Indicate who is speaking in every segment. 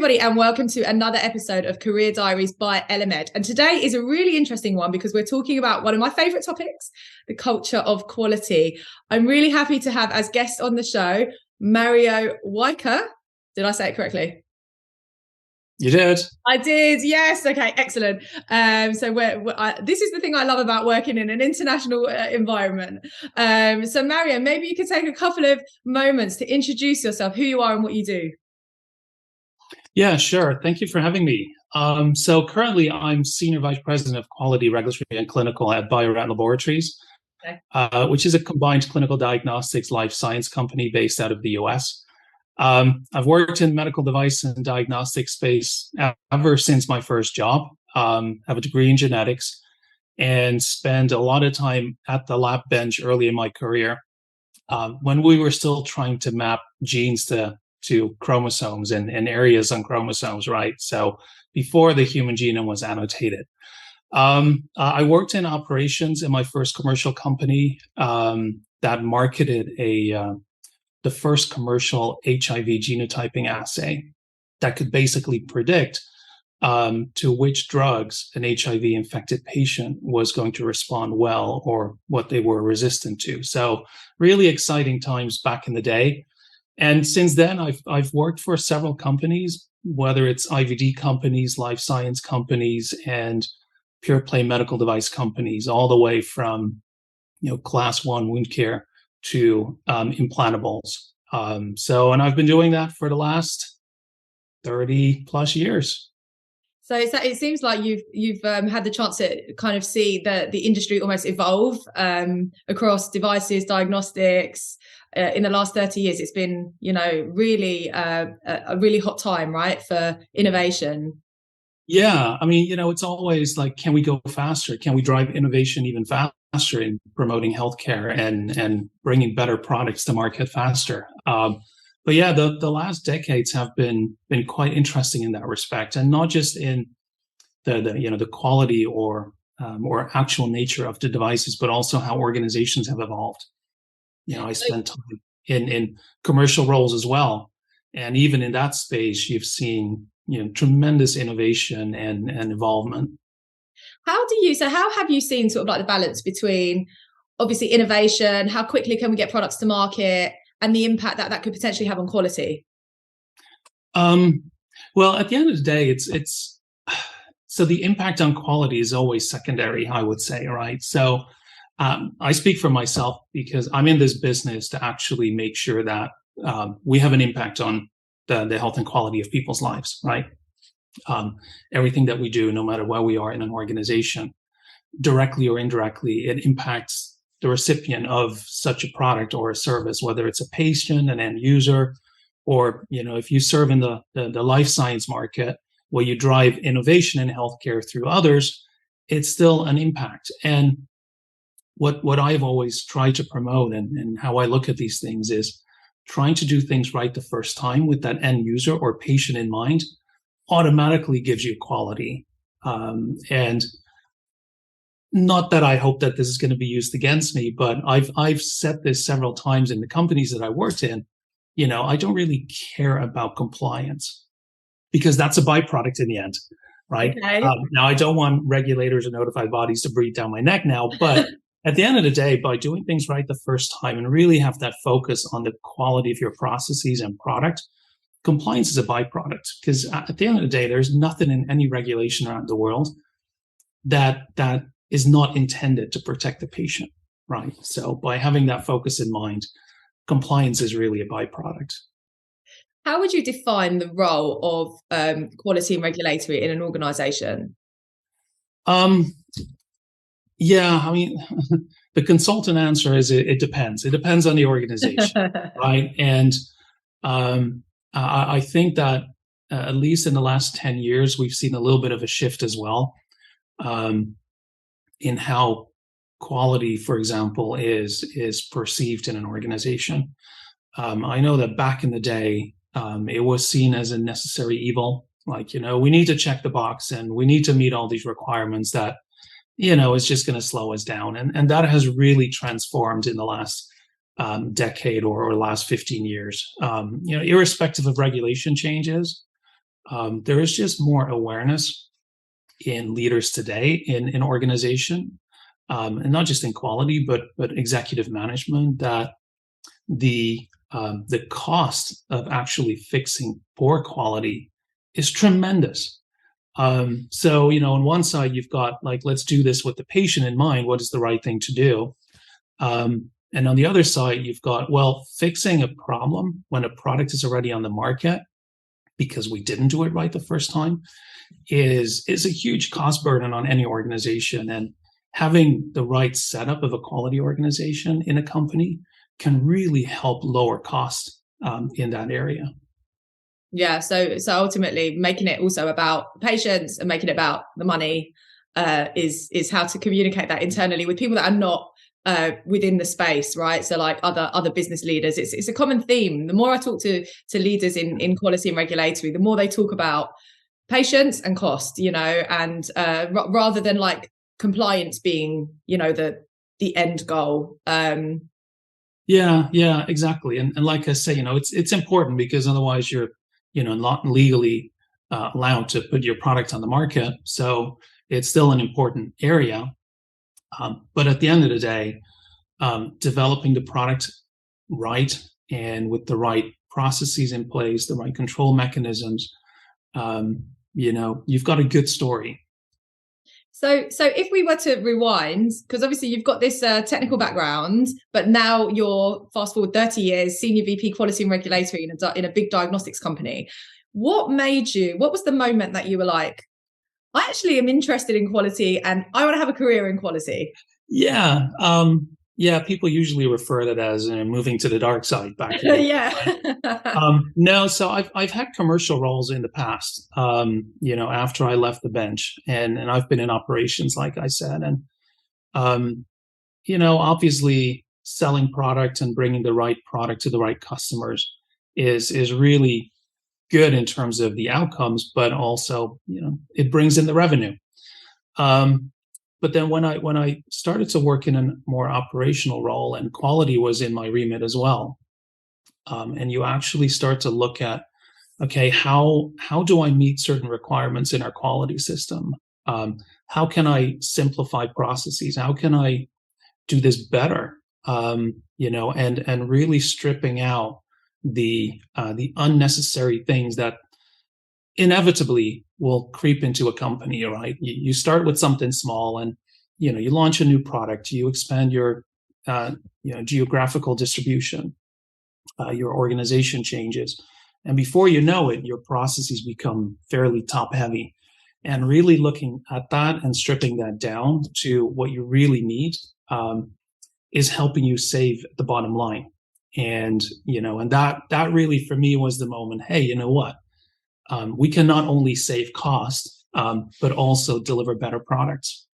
Speaker 1: everybody, and welcome to another episode of Career Diaries by Elemed. And today is a really interesting one because we're talking about one of my favorite topics, the culture of quality. I'm really happy to have as guest on the show, Mario Wijker. Did I say it correctly?
Speaker 2: You did.
Speaker 1: I did. Yes. Okay. Excellent. This is the thing I love about working in an international environment. So Mario, maybe you could take a couple of moments to introduce yourself, who you are and what you do.
Speaker 2: Yeah, sure. Thank you for having me. So currently I'm Senior Vice President of Quality, Regulatory and Clinical at Bio-Rad Laboratories, okay. Which is a combined clinical diagnostics life science company based out of the US. I've worked in medical device and diagnostic space ever since my first job. I have a degree in genetics and spent a lot of time at the lab bench early in my career when we were still trying to map genes to chromosomes and areas on chromosomes, right? So before the human genome was annotated. I worked in operations in my first commercial company that marketed the first commercial HIV genotyping assay that could basically predict to which drugs an HIV-infected patient was going to respond well or what they were resistant to. So really exciting times back in the day. And since then, I've worked for several companies, whether it's IVD companies, life science companies, and pure play medical device companies, all the way from class 1 wound care to implantables. And I've been doing that for the last 30 plus years.
Speaker 1: So it seems like you've had the chance to kind of see the industry almost evolve across devices, diagnostics. In the last 30 years, it's been, really a really hot time, right, for innovation.
Speaker 2: Yeah, I mean, it's always like, can we go faster? Can we drive innovation even faster in promoting healthcare and bringing better products to market faster? But yeah, the last decades have been quite interesting in that respect, and not just in the quality or actual nature of the devices, but also how organizations have evolved. I spent time in commercial roles as well, and even in that space, you've seen tremendous innovation and involvement.
Speaker 1: How have you seen sort of like the balance between obviously innovation, how quickly can we get products to market, and the impact that could potentially have on quality?
Speaker 2: Well, at the end of the day, it's so the impact on quality is always secondary, I would say, right? So I speak for myself because I'm in this business to actually make sure that we have an impact on the health and quality of people's lives, right? Everything that we do, no matter where we are in an organization, directly or indirectly, it impacts the recipient of such a product or a service, whether it's a patient, an end user, or if you serve in the life science market where you drive innovation in healthcare through others, it's still an impact. And what I've always tried to promote and how I look at these things is trying to do things right the first time with that end user or patient in mind automatically gives you quality. And not that I hope that this is going to be used against me, but I've said this several times in the companies that I worked in. I don't really care about compliance because that's a byproduct in the end, right?
Speaker 1: Okay.
Speaker 2: Now, I don't want regulators or notified bodies to breathe down my neck now, but at the end of the day, by doing things right the first time and really have that focus on the quality of your processes and product, compliance is a byproduct. Because at the end of the day, there's nothing in any regulation around the world that is not intended to protect the patient, right? So by having that focus in mind, compliance is really a byproduct.
Speaker 1: How would you define the role of quality and regulatory in an organization?
Speaker 2: Yeah, I mean, the consultant answer is it depends. It depends on the organization, right? And I think that at least in the last 10 years, we've seen a little bit of a shift as well in how quality, for example, is perceived in an organization. I know that back in the day, it was seen as a necessary evil. Like, we need to check the box and we need to meet all these requirements that it's just going to slow us down. And that has really transformed in the last decade or last 15 years. Irrespective of regulation changes, there is just more awareness in leaders today in organization, and not just in quality, but executive management, that the cost of actually fixing poor quality is tremendous. So, on one side, you've got like, let's do this with the patient in mind. What is the right thing to do? And on the other side, you've got, well, fixing a problem when a product is already on the market because we didn't do it right the first time is a huge cost burden on any organization. And having the right setup of a quality organization in a company can really help lower costs in that area.
Speaker 1: Yeah, so ultimately making it also about patients and making it about the money is how to communicate that internally with people that are not within the space, right? So like other business leaders, it's a common theme. The more I talk to leaders in quality and regulatory, the more they talk about patients and cost, and rather than like compliance being, the end goal.
Speaker 2: Yeah, exactly. And like I say, it's important because otherwise you're, not legally allowed to put your product on the market. So it's still an important area. But at the end of the day, developing the product right and with the right processes in place, the right control mechanisms, you've got a good story.
Speaker 1: So if we were to rewind, because obviously you've got this technical background, but now you're fast forward 30 years, senior VP quality and regulatory in a big diagnostics company. What was the moment that you were like, I actually am interested in quality and I want to have a career in quality?
Speaker 2: Yeah. People usually refer to that as moving to the dark side back then.
Speaker 1: Yeah.
Speaker 2: No, so I've had commercial roles in the past, after I left the bench, and I've been in operations, like I said, and obviously selling product and bringing the right product to the right customers is really good in terms of the outcomes, but also, it brings in the revenue. But then when I started to work in a more operational role, and quality was in my remit as well, and you actually start to look at, okay, how do I meet certain requirements in our quality system? How can I simplify processes? How can I do this better? And really stripping out the unnecessary things that inevitably will creep into a company, right? You start with something small, and you launch a new product, you expand your geographical distribution, your organization changes, and before you know it, your processes become fairly top heavy. And really looking at that and stripping that down to what you really need is helping you save the bottom line. And that really for me was the moment. Hey, you know what? We can not only save cost, but also deliver better products,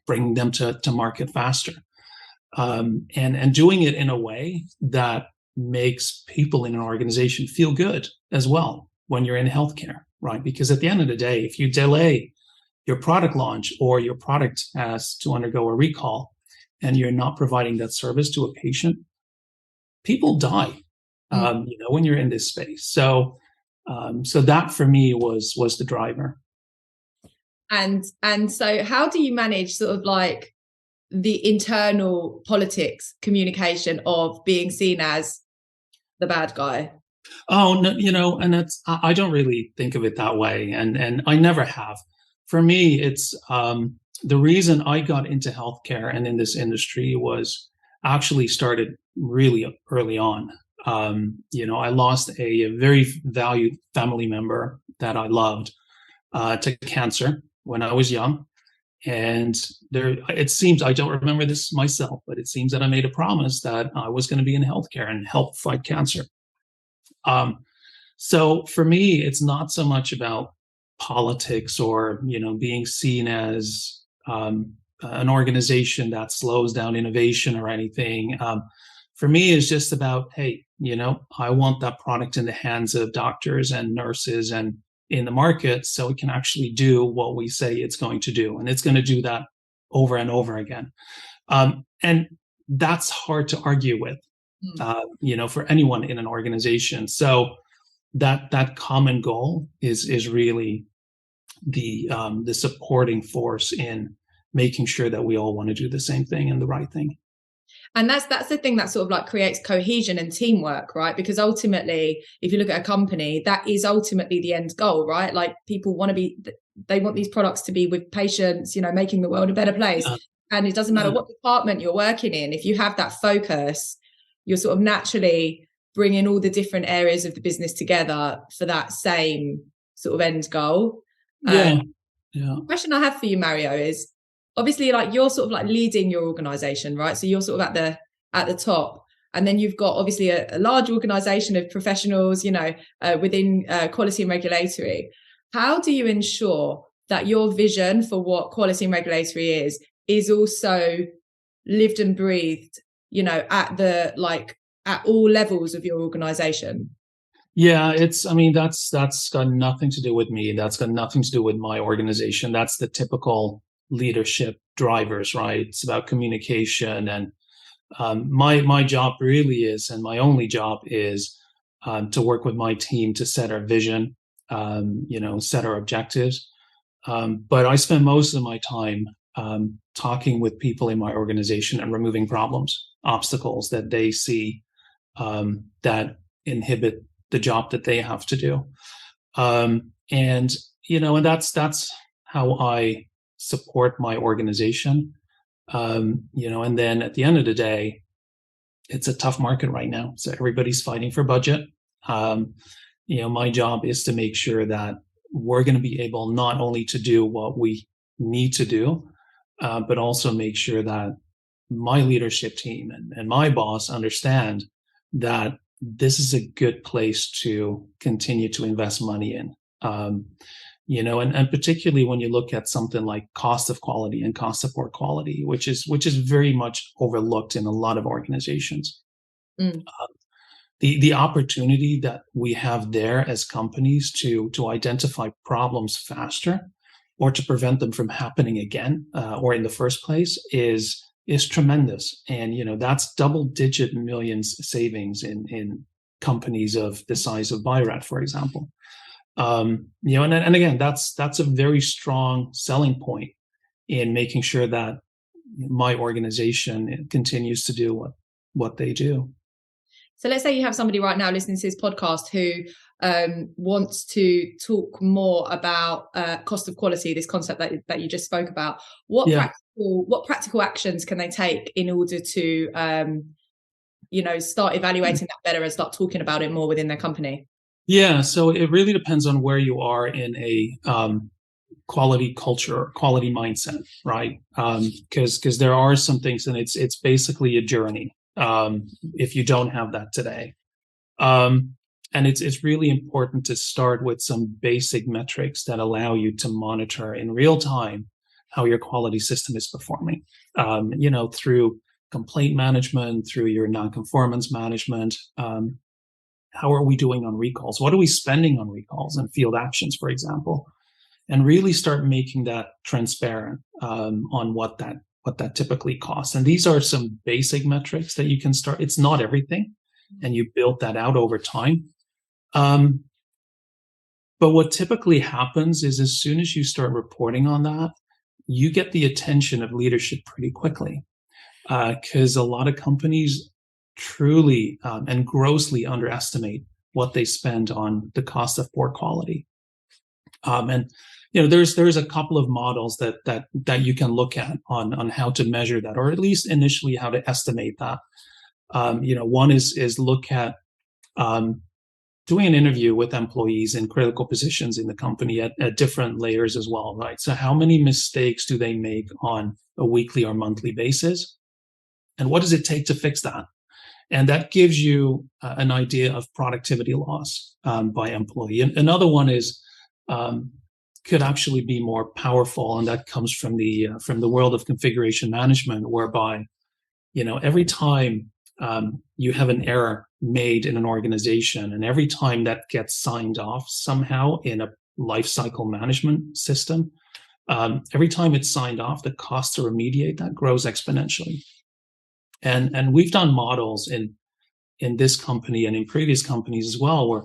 Speaker 2: bringing them to market faster, and doing it in a way that makes people in an organization feel good as well when you're in healthcare, right? Because at the end of the day, if you delay your product launch or your product has to undergo a recall and you're not providing that service to a patient, people die, when you're in this space. So that for me was the driver.
Speaker 1: And so how do you manage sort of like the internal politics communication of being seen as the bad guy?
Speaker 2: Oh, no, and I don't really think of it that way. And I never have. For me, it's the reason I got into healthcare and in this industry was actually started really early on. I lost a very valued family member that I loved to cancer when I was young. And it seems, I don't remember this myself, but it seems that I made a promise that I was going to be in healthcare and help fight cancer. So for me, it's not so much about politics or, being seen as an organization that slows down innovation or anything. For me, it's just about, hey, I want that product in the hands of doctors and nurses and in the market so it can actually do what we say it's going to do. And it's going to do that over and over again. And that's hard to argue with, for anyone in an organization. So that common goal is really the supporting force in making sure that we all want to do the same thing and the right thing.
Speaker 1: And that's the thing that sort of like creates cohesion and teamwork, right? Because ultimately, if you look at a company, that is ultimately the end goal, right? Like people they want these products to be with patients, making the world a better place. And it doesn't matter what department you're working in. If you have that focus, you're sort of naturally bringing all the different areas of the business together for that same sort of end goal.
Speaker 2: The
Speaker 1: question I have for you, Mario, is obviously like you're sort of like leading your organization, right? So you're sort of at the top, and then you've got obviously a large organization of professionals, within quality and regulatory. How do you ensure that your vision for what quality and regulatory is also lived and breathed, at all levels of your organization?
Speaker 2: Yeah, that's got nothing to do with me. That's got nothing to do with my organization. That's the typical leadership drivers, right? It's about communication. And my job really is, and my only job is to work with my team to set our vision, set our objectives. But I spend most of my time talking with people in my organization and removing problems, obstacles that they see that inhibit the job that they have to do. And that's how I support my organization. And then at the end of the day, it's a tough market right now. So everybody's fighting for budget. My job is to make sure that we're going to be able not only to do what we need to do, but also make sure that my leadership team and my boss understand that this is a good place to continue to invest money in. And particularly when you look at something like cost of quality and cost support quality, which is very much overlooked in a lot of organizations. The opportunity that we have there as companies to identify problems faster or to prevent them from happening again or in the first place is tremendous. And, that's double-digit millions savings in companies of the size of Bio-Rad, for example. And again, that's a very strong selling point in making sure that my organization continues to do what they do.
Speaker 1: So let's say you have somebody right now listening to this podcast who wants to talk more about cost of quality, this concept that you just spoke about. What practical actions can they take in order to start evaluating that better and start talking about it more within their company?
Speaker 2: Yeah, so it really depends on where you are in a quality culture, quality mindset, right? Because there are some things, and it's basically a journey. If you don't have that today, and it's really important to start with some basic metrics that allow you to monitor in real time how your quality system is performing. Through complaint management, through your non-conformance management. How are we doing on recalls? What are we spending on recalls and field actions, for example? And really start making that transparent on what that typically costs. And these are some basic metrics that you can start. It's not everything, and you build that out over time. But what typically happens is as soon as you start reporting on that, you get the attention of leadership pretty quickly, because a lot of companies truly and grossly underestimate what they spend on the cost of poor quality. There's a couple of models that you can look at on how to measure that, or at least initially how to estimate that. One is look at doing an interview with employees in critical positions in the company at different layers as well, right? So how many mistakes do they make on a weekly or monthly basis? And what does it take to fix that? And that gives you an idea of productivity loss by employee. And another one is could actually be more powerful, and that comes from the world of configuration management, whereby every time you have an error made in an organization, and every time that gets signed off somehow in a life cycle management system, every time it's signed off, the cost to remediate that grows exponentially. And we've done models in this company and in previous companies as well, where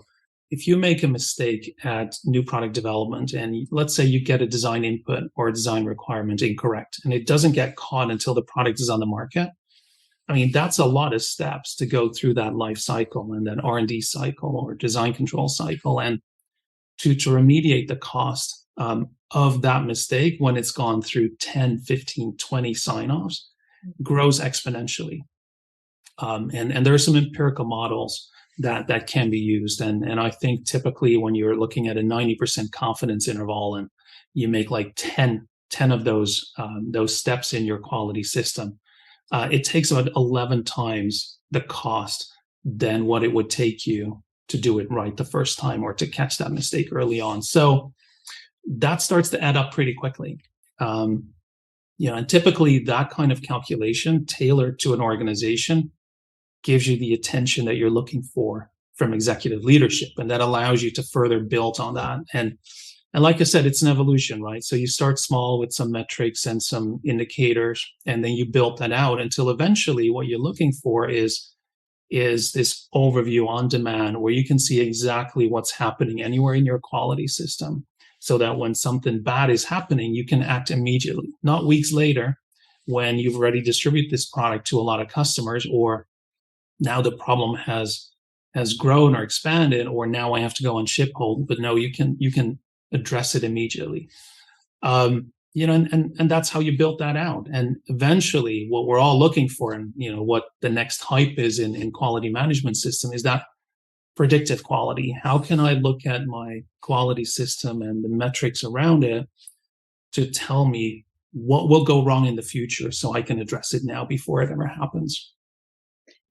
Speaker 2: if you make a mistake at new product development, and let's say you get a design input or a design requirement incorrect, and it doesn't get caught until the product is on the market, I mean, that's a lot of steps to go through that life cycle and then R&D cycle or design control cycle, and to remediate the cost of that mistake when it's gone through 10, 15, 20 sign-offs grows exponentially. And there are some empirical models that can be used. And I think typically when you're looking at a 90% confidence interval and you make like 10 of those steps in your quality system, it takes about 11 times the cost than what it would take you to do it right the first time or to catch that mistake early on. So that starts to add up pretty quickly. And typically that kind of calculation tailored to an organization gives you the attention that you're looking for from executive leadership. And that allows you to further build on that. And like I said, it's an evolution, right? So you start small with some metrics and some indicators, and then you build that out until eventually what you're looking for is this overview on demand where you can see exactly what's happening anywhere in your quality system, so that when something bad is happening, you can act immediately, not weeks later when you've already distributed this product to a lot of customers, or now the problem has grown or expanded, or now I have to go on ship hold. But no, you can address it immediately. And that's how you built that out. And eventually what we're all looking for, and what the next hype is in quality management system, is that predictive quality. How can I look at my quality system and the metrics around it to tell me what will go wrong in the future so I can address it now before it ever happens?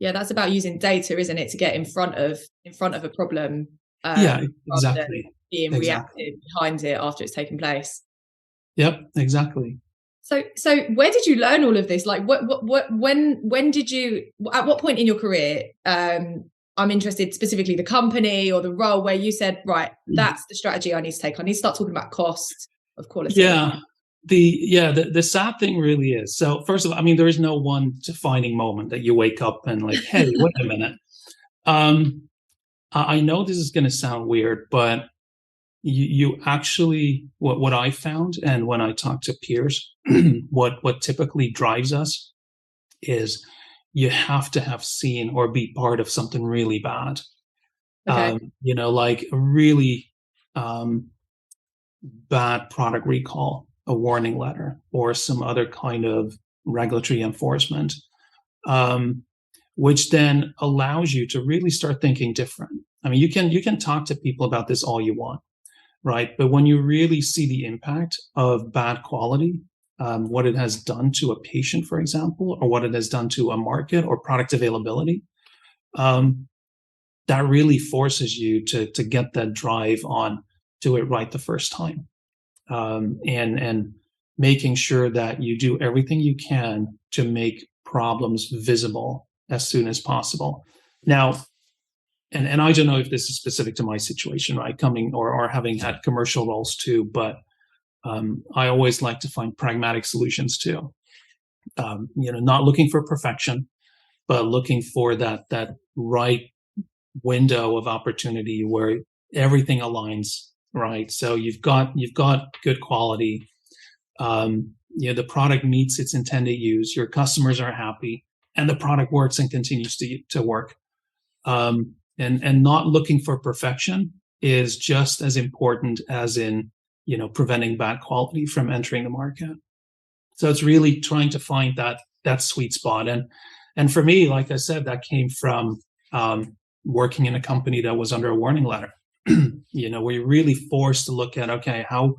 Speaker 1: Yeah, that's about using data, isn't it, to get in front of a problem.
Speaker 2: Yeah, exactly.
Speaker 1: Being reactive behind it after it's taken place.
Speaker 2: Yep, exactly.
Speaker 1: So where did you learn all of this? Like, when did you? At what point in your career? I'm interested specifically the company or the role where you said, right, that's the strategy I need to take. I need to start talking about cost of quality.
Speaker 2: Yeah. The sad thing really is, so first of all, I mean, there is no one defining moment that you wake up and like, hey, wait a minute. I know this is going to sound weird, but you actually, what I found, and when I talk to peers, what typically drives us is you have to have seen or be part of something really bad.
Speaker 1: Okay.
Speaker 2: Like a really bad product recall, a warning letter, or some other kind of regulatory enforcement, which then allows you to really start thinking different. I mean, you can talk to people about this all you want, right? But when you really see the impact of bad quality, what it has done to a patient, for example, or what it has done to a market or product availability, that really forces you to get that drive on, do it right the first time. And making sure that you do everything you can to make problems visible as soon as possible. Now, and I don't know if this is specific to my situation, right? Coming or having had commercial roles too, but I always like to find pragmatic solutions too. Not looking for perfection, but looking for that right window of opportunity where everything aligns, right? So you've got good quality. The product meets its intended use. Your customers are happy, and the product works and continues to work. And not looking for perfection is just as important as in preventing bad quality from entering the market. So it's really trying to find that sweet spot. And for me, like I said, that came from working in a company that was under a warning letter. Where you're really forced to look at, okay, how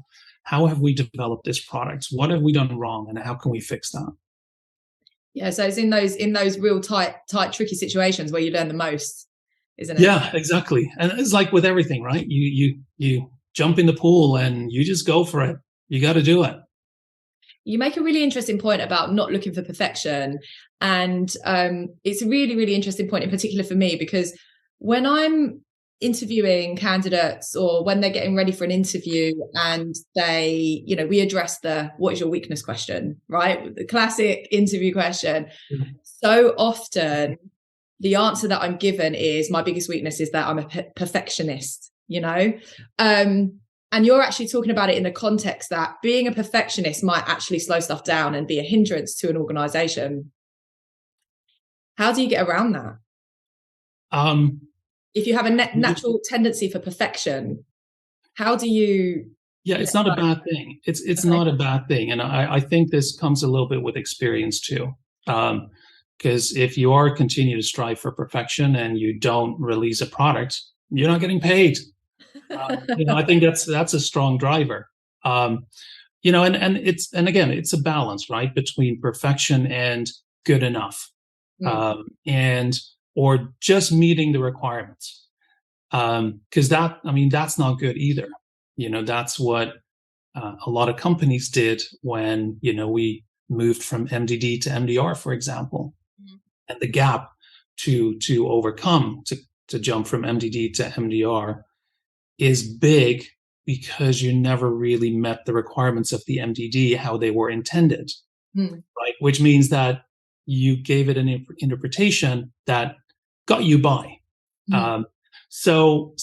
Speaker 2: have we developed this product? What have we done wrong, and how can we fix that?
Speaker 1: Yeah, so it's in those real tight, tricky situations where you learn the most, isn't it?
Speaker 2: Yeah, exactly. And it's like with everything, right? You jump in the pool and you just go for it. You got to do it.
Speaker 1: You make a really interesting point about not looking for perfection, and it's a really, really interesting point in particular for me, because when I'm interviewing candidates or when they're getting ready for an interview and they, we address the what is your weakness question, right? The classic interview question. Mm-hmm. So often the answer that I'm given is my biggest weakness is that I'm a perfectionist. you know. And you're actually talking about it in the context that being a perfectionist might actually slow stuff down and be a hindrance to an organization. How do you get around that? If you have a natural tendency for perfection, how do you?
Speaker 2: Yeah, it's not a bad thing. It's not a bad thing. And I think this comes a little bit with experience too. Because if you are continuing to strive for perfection and you don't release a product, you're not getting paid. I think that's a strong driver. And again, it's a balance, right, between perfection and good enough, or just meeting the requirements. Because that's not good either. That's what a lot of companies did when we moved from MDD to MDR, for example, and the gap to overcome to jump from MDD to MDR is big because you never really met the requirements of the MDD how they were intended, right? Which means that you gave it an interpretation that got you by. So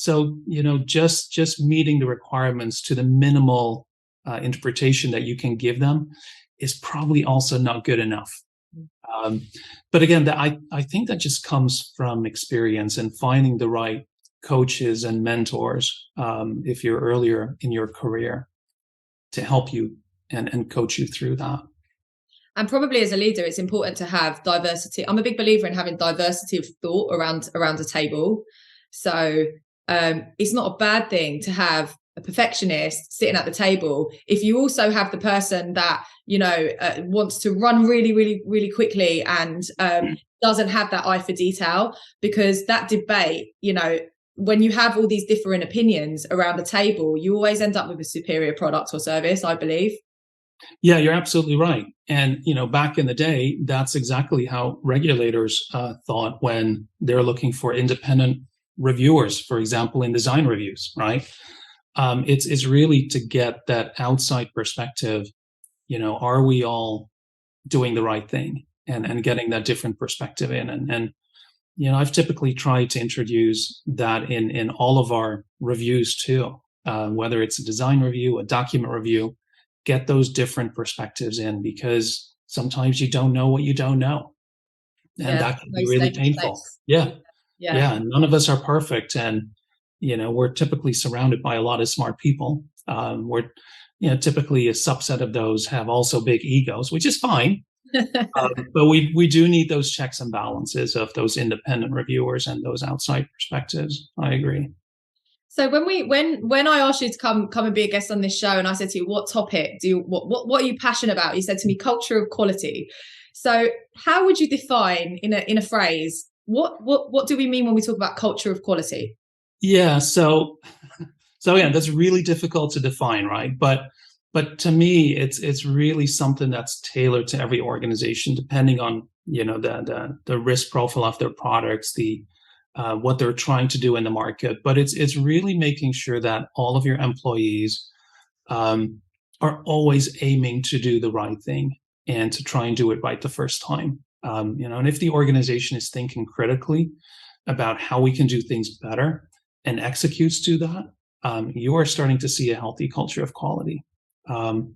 Speaker 2: just meeting the requirements to the minimal interpretation that you can give them is probably also not good enough. But again, I think that just comes from experience and finding the right coaches and mentors, if you're earlier in your career, to help you and coach you through that.
Speaker 1: And probably as a leader, it's important to have diversity. I'm a big believer in having diversity of thought around a table. So it's not a bad thing to have a perfectionist sitting at the table if you also have the person that wants to run really, really, really quickly and doesn't have that eye for detail. Because that debate, when you have all these different opinions around the table, you always end up with a superior product or service, I believe.
Speaker 2: Yeah, you're absolutely right. And, back in the day, that's exactly how regulators thought when they're looking for independent reviewers, for example, in design reviews, right? It's really to get that outside perspective. Are we all doing the right thing and getting that different perspective in? And I've typically tried to introduce that in all of our reviews too, whether it's a design review, a document review, get those different perspectives in, because sometimes you don't know what you don't know. And that can be really painful. Yeah. None of us are perfect. And, we're typically surrounded by a lot of smart people. We're, typically a subset of those have also big egos, which is fine. But we do need those checks and balances of those independent reviewers and those outside perspectives. I agree.
Speaker 1: So when I asked you to come and be a guest on this show, and I said to you, what topic what are you passionate about? You said to me, culture of quality. So how would you define in a phrase, what do we mean when we talk about culture of quality?
Speaker 2: Yeah. So yeah, that's really difficult to define, right? But to me, it's really something that's tailored to every organization, depending on the risk profile of their products, what they're trying to do in the market. But it's really making sure that all of your employees are always aiming to do the right thing and to try and do it right the first time. And if the organization is thinking critically about how we can do things better and executes to that, you are starting to see a healthy culture of quality. And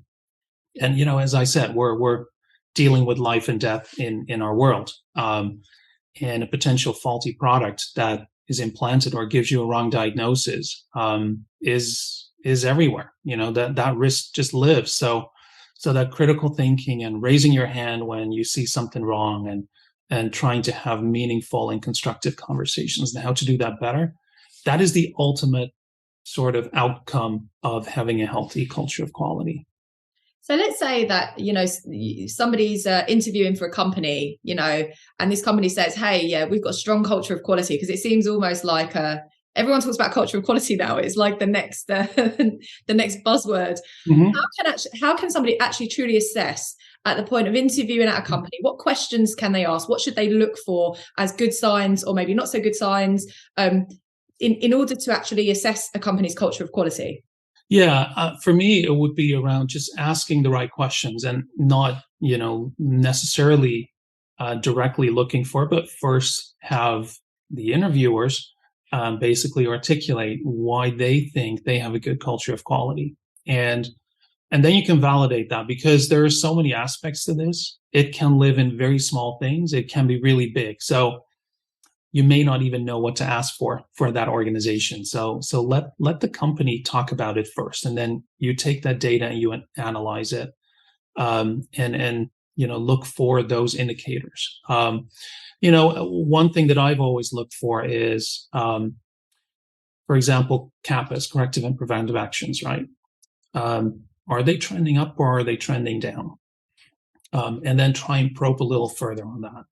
Speaker 2: as I said, we're dealing with life and death in our world. And a potential faulty product that is implanted or gives you a wrong diagnosis is everywhere. That risk just lives. So that critical thinking and raising your hand when you see something wrong and trying to have meaningful and constructive conversations and how to do that better, that is the ultimate sort of outcome of having a healthy culture of quality.
Speaker 1: So let's say that, somebody's interviewing for a company, and this company says, hey, yeah, we've got a strong culture of quality, because it seems almost like everyone talks about culture of quality now. It's like the next buzzword. Mm-hmm. How can somebody actually truly assess at the point of interviewing at a company? What questions can they ask? What should they look for as good signs or maybe not so good signs in order to actually assess a company's culture of quality?
Speaker 2: Yeah, for me, it would be around just asking the right questions and not, necessarily directly looking for, but first have the interviewers basically articulate why they think they have a good culture of quality. And then you can validate that, because there are so many aspects to this. It can live in very small things. It can be really big. So you may not even know what to ask for that organization. So let the company talk about it first, and then you take that data and you analyze it, and look for those indicators. One thing that I've always looked for is, for example, CAPAs, corrective and preventive actions, right? Are they trending up or are they trending down? And then try and probe a little further on that.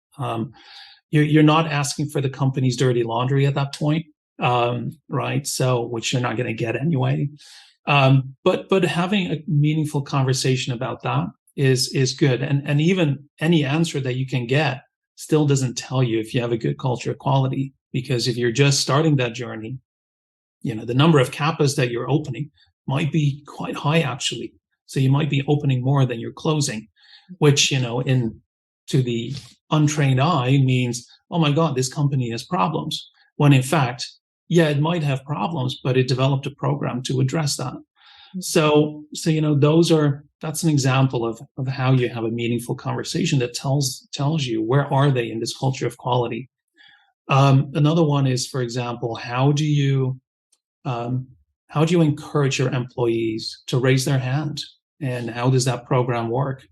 Speaker 2: You're not asking for the company's dirty laundry at that point, right? So, which you're not going to get anyway. But having a meaningful conversation about that is good. And even any answer that you can get still doesn't tell you if you have a good culture of quality, because if you're just starting that journey, the number of CAPAs that you're opening might be quite high, actually. So you might be opening more than you're closing, which, to the untrained eye means, oh my God, this company has problems. When in fact, yeah, it might have problems, but it developed a program to address that. So that's an example of how you have a meaningful conversation that tells you where are they in this culture of quality. Another one is, for example, how do you encourage your employees to raise their hand, and how does that program work?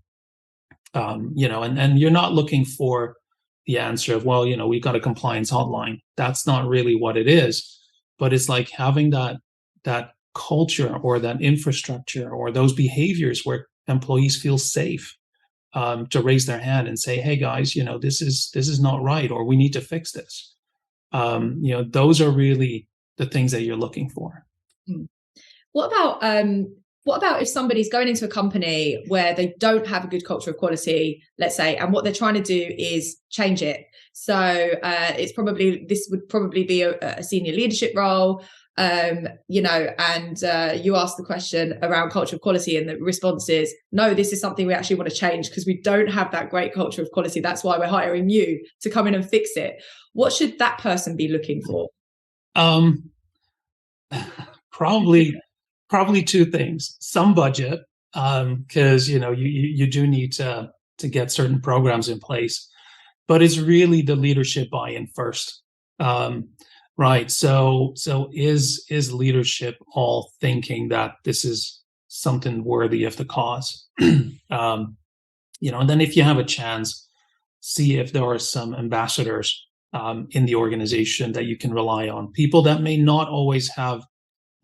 Speaker 2: And you're not looking for the answer of, well, we've got a compliance hotline. That's not really what it is, but it's like having that culture or that infrastructure or those behaviors where employees feel safe to raise their hand and say, hey guys, this is not right, or we need to fix this. Those are really the things that you're looking for.
Speaker 1: What about if somebody's going into a company where they don't have a good culture of quality, let's say, and what they're trying to do is change it? So this would probably be a senior leadership role, and you ask the question around culture of quality, and the response is, no, this is something we actually want to change because we don't have that great culture of quality. That's why we're hiring you to come in and fix it. What should that person be looking for?
Speaker 2: Probably two things: some budget, because you do need to get certain programs in place, but it's really the leadership buy-in first, right? So is leadership all thinking that this is something worthy of the cause? And then if you have a chance, see if there are some ambassadors in the organization that you can rely on, people that may not always have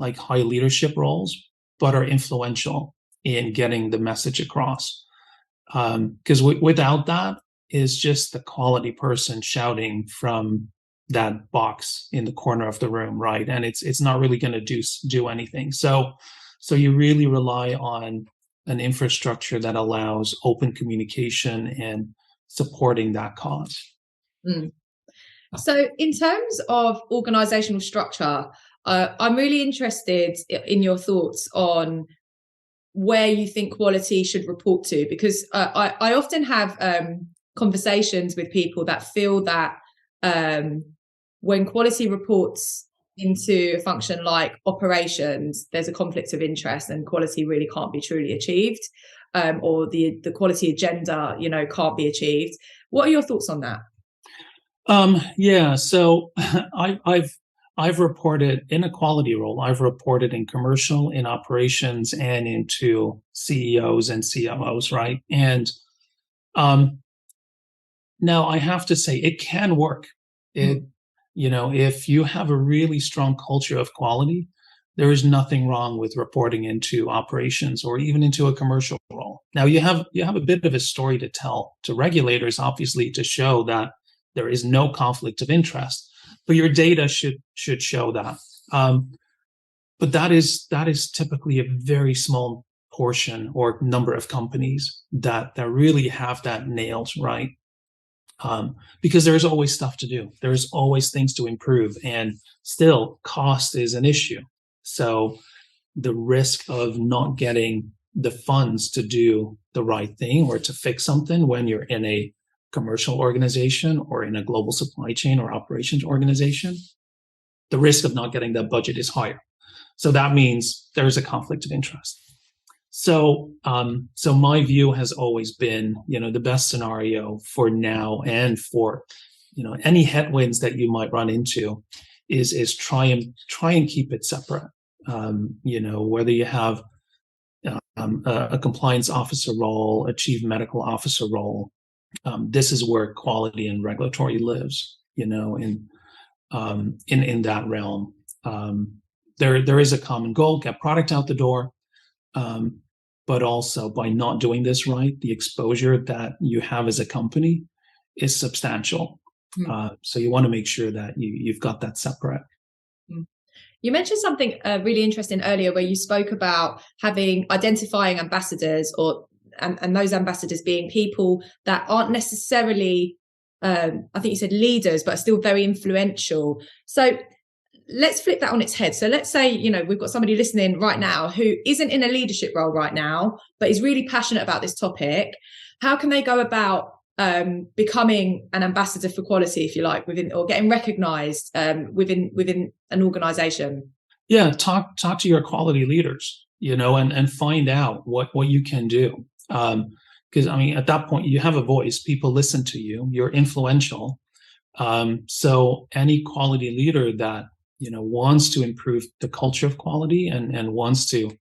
Speaker 2: like high leadership roles, but are influential in getting the message across. Because without that, is just the quality person shouting from that box in the corner of the room, right? And it's not really going to do anything. So you really rely on an infrastructure that allows open communication and supporting that cause.
Speaker 1: So in terms of organizational structure, I'm really interested in your thoughts on where you think quality should report to, because I often have conversations with people that feel that when quality reports into a function like operations, there's a conflict of interest and quality really can't be truly achieved, or the quality agenda, can't be achieved. What are your thoughts on that?
Speaker 2: So I've reported in a quality role. I've reported in commercial, in operations, and into CEOs and CMOs, right? And now I have to say it can work. If you have a really strong culture of quality, there is nothing wrong with reporting into operations or even into a commercial role. Now you have a bit of a story to tell to regulators, obviously, to show that there is no conflict of interest, but your data should show that. But that is typically a very small portion or number of companies that really have that nailed, right? Because there's always stuff to do. There's always things to improve, and still cost is an issue. So the risk of not getting the funds to do the right thing or to fix something when you're in a commercial organization or in a global supply chain or operations organization the risk of not getting that budget is higher. So that means there's a conflict of interest. So, so my view has always been, the best scenario for now and for, any headwinds that you might run into is try and keep it separate. Whether you have a compliance officer role, a chief medical officer role, this is where quality and regulatory lives, in that realm. There is a common goal: get product out the door. But also, by not doing this right, the exposure that you have as a company is substantial. So you want to make sure that you've got that separate.
Speaker 1: You mentioned something really interesting earlier, where you spoke about identifying ambassadors, and those ambassadors being people that aren't necessarily, I think you said leaders, but are still very influential. So let's flip that on its head. So let's say, we've got somebody listening right now who isn't in a leadership role right now, but is really passionate about this topic. How can they go about becoming an ambassador for quality, if you like, or getting recognized within an organization?
Speaker 2: Yeah, talk to your quality leaders, and find out what you can do. Because at that point you have a voice, people listen to you, you're influential. So any quality leader that wants to improve the culture of quality and wants to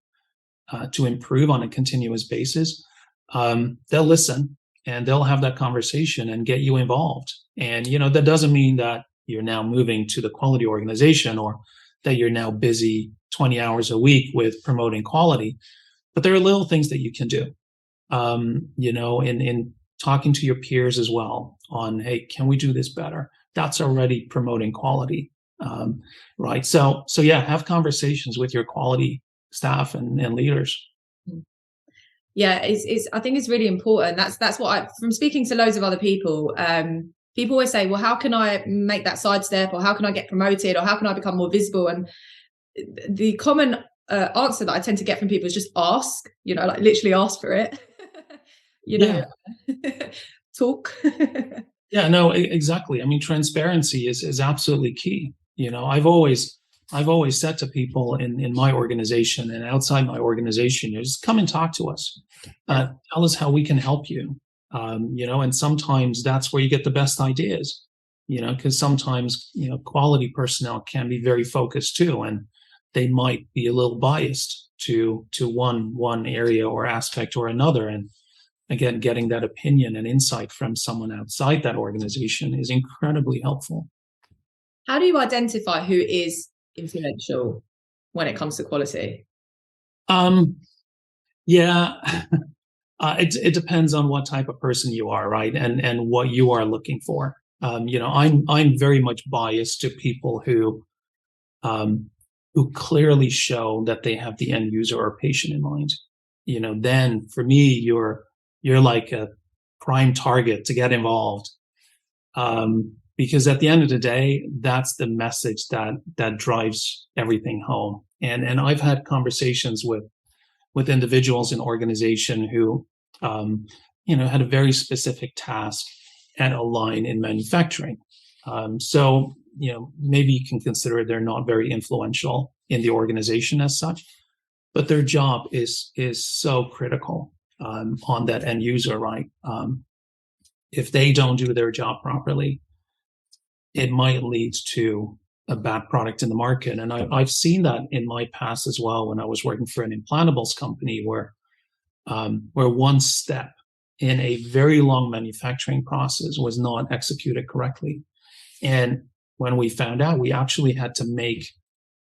Speaker 2: improve on a continuous basis, they'll listen and they'll have that conversation and get you involved. And that doesn't mean that you're now moving to the quality organization or that you're now busy 20 hours a week with promoting quality, but there are little things that you can do. In talking to your peers as well on, hey, can we do this better? That's already promoting quality. Right. So yeah, have conversations with your quality staff and leaders.
Speaker 1: Yeah, I think it's really important. That's what from speaking to loads of other people, people always say, well, how can I make that sidestep, or how can I get promoted, or how can I become more visible? And the common answer that I tend to get from people is just ask, like literally ask for it. Talk.
Speaker 2: Yeah, no, exactly. Transparency is absolutely key. I've always said to people in my organization and outside my organization, just come and talk to us. Tell us how we can help you. And sometimes that's where you get the best ideas, because sometimes, quality personnel can be very focused too, and they might be a little biased to one area or aspect or another. And again, getting that opinion and insight from someone outside that organization is incredibly helpful.
Speaker 1: How do you identify who is influential when it comes to quality?
Speaker 2: It depends on what type of person you are, right? And what you are looking for. I'm very much biased to people who clearly show that they have the end user or patient in mind. Then for me, you're like a prime target to get involved. Because at the end of the day, that's the message that drives everything home. And I've had conversations with individuals in organization who, had a very specific task at a line in manufacturing. So maybe you can consider they're not very influential in the organization as such, but their job is so critical on that end user, right? If they don't do their job properly, it might lead to a bad product in the market. And I've seen that in my past as well when I was working for an implantables company where one step in a very long manufacturing process was not executed correctly. And when we found out, we actually had to make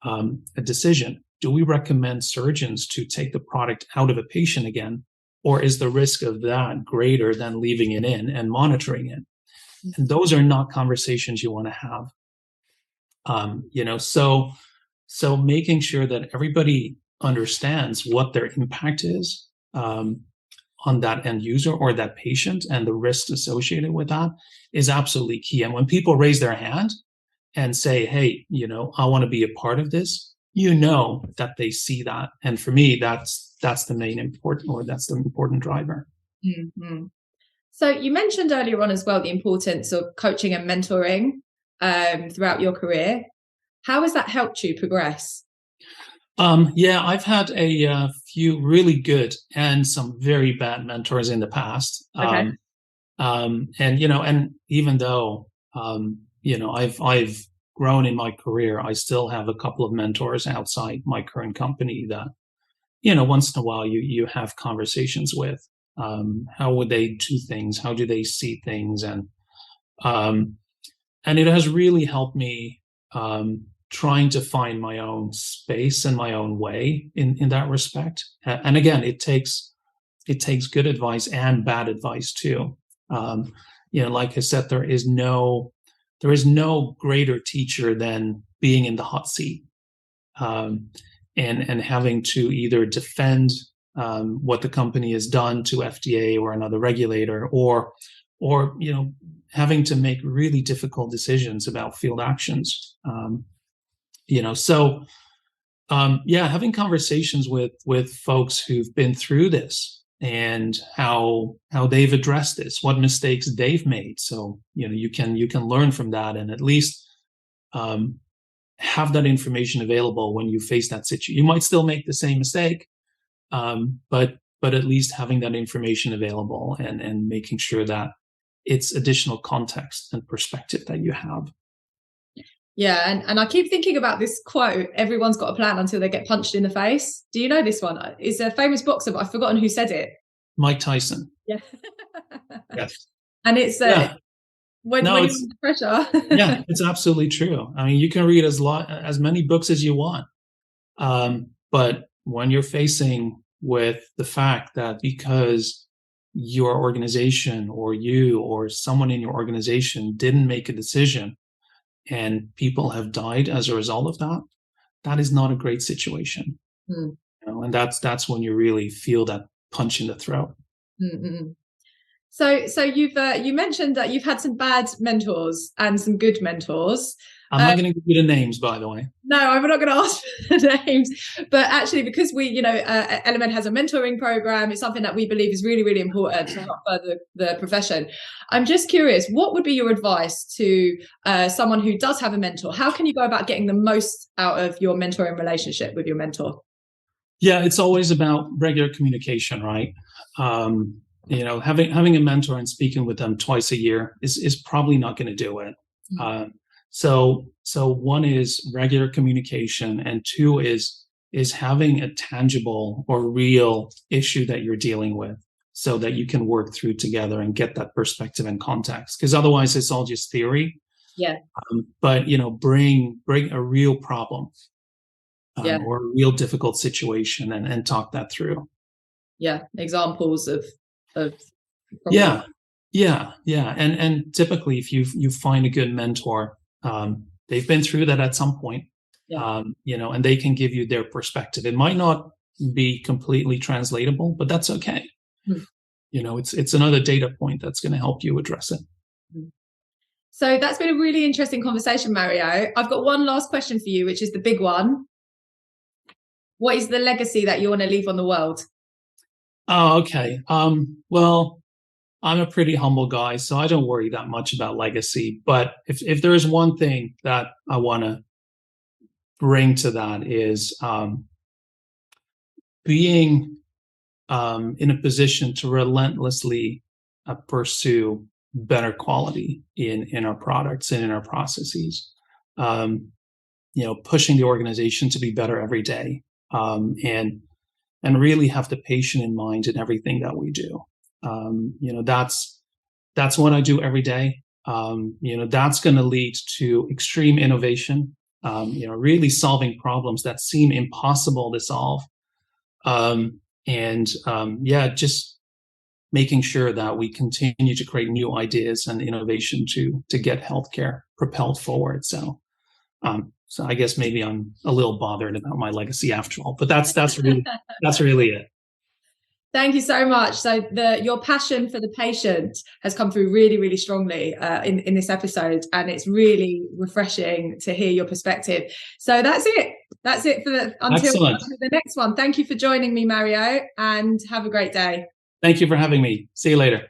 Speaker 2: a decision. Do we recommend surgeons to take the product out of a patient again? Or is the risk of that greater than leaving it in and monitoring it? And those are not conversations you want to have. So making sure that everybody understands what their impact is on that end user or that patient and the risks associated with that is absolutely key. And when people raise their hand and say, hey, I want to be a part of this, that they see that. And for me, that's the main important, or that's the important driver.
Speaker 1: Mm-hmm. So you mentioned earlier on as well the importance of coaching and mentoring throughout your career. How has that helped you progress?
Speaker 2: Yeah, I've had a few really good and some very bad mentors in the past.
Speaker 1: Okay.
Speaker 2: And and even though I've grown in my career, I still have a couple of mentors outside my current company that once in a while you have conversations with. How would they do things? How do they see things? Um, and it has really helped me trying to find my own space and my own way in that respect. And again, it takes good advice and bad advice too. Like I said, there is no greater teacher than being in the hot seat, and having to either defend what the company has done to FDA or another regulator, or having to make really difficult decisions about field actions. Having conversations with folks who've been through this and how they've addressed this, what mistakes they've made. So you can learn from that, and at least have that information available when you face that situation. You might still make the same mistake, but at least having that information available and making sure that it's additional context and perspective that you have.
Speaker 1: Yeah, and I keep thinking about this quote, everyone's got a plan until they get punched in the face. Do you know this one? It's a famous boxer, but I've forgotten who said it.
Speaker 2: Mike Tyson.
Speaker 1: Yeah.
Speaker 2: Yes.
Speaker 1: And it's when you're under pressure.
Speaker 2: Yeah, it's absolutely true. I mean, you can read as many books as you want. But when you're facing with the fact that because your organization or you or someone in your organization didn't make a decision and people have died as a result of that, that is not a great situation. And that's when you really feel that punch in the throat.
Speaker 1: Mm-hmm. So you mentioned that you've had some bad mentors and some good mentors.
Speaker 2: I'm not going to give you the names, by the way.
Speaker 1: No, I'm not going to ask for the names. But actually, because we, Elemed has a mentoring program, it's something that we believe is really, really important to help further the profession. I'm just curious, what would be your advice to someone who does have a mentor? How can you go about getting the most out of your mentoring relationship with your mentor?
Speaker 2: Yeah, it's always about regular communication, right? Having a mentor and speaking with them twice a year is probably not going to do it. So one is regular communication, and two is having a tangible or real issue that you're dealing with, so that you can work through together and get that perspective and context. Because otherwise, it's all just theory.
Speaker 1: Yeah.
Speaker 2: But bring a real problem, or a real difficult situation, and talk that through.
Speaker 1: Yeah, examples of
Speaker 2: problems. Yeah. And typically, if you find a good mentor, they've been through that at some point, and they can give you their perspective. It might not be completely translatable, but that's okay. It's another data point that's going to help you address it.
Speaker 1: So that's been a really interesting conversation, Mario. I've got one last question for you, which is the big one. What is the legacy that you want to leave on the world?
Speaker 2: Oh, okay. Well, I'm a pretty humble guy, so I don't worry that much about legacy. But if there is one thing that I want to bring to that is being in a position to relentlessly pursue better quality in our products and in our processes. Pushing the organization to be better every day, and really have the patient in mind in everything that we do. That's what I do every day. That's going to lead to extreme innovation, really solving problems that seem impossible to solve. Just making sure that we continue to create new ideas and innovation to get healthcare propelled forward. So I guess maybe I'm a little bothered about my legacy after all, but that's really it.
Speaker 1: Thank you so much. So your passion for the patient has come through really, really strongly in this episode, and it's really refreshing to hear your perspective. So that's it. That's it until the next one. Thank you for joining me, Mario, and have a great day.
Speaker 2: Thank you for having me. See you later.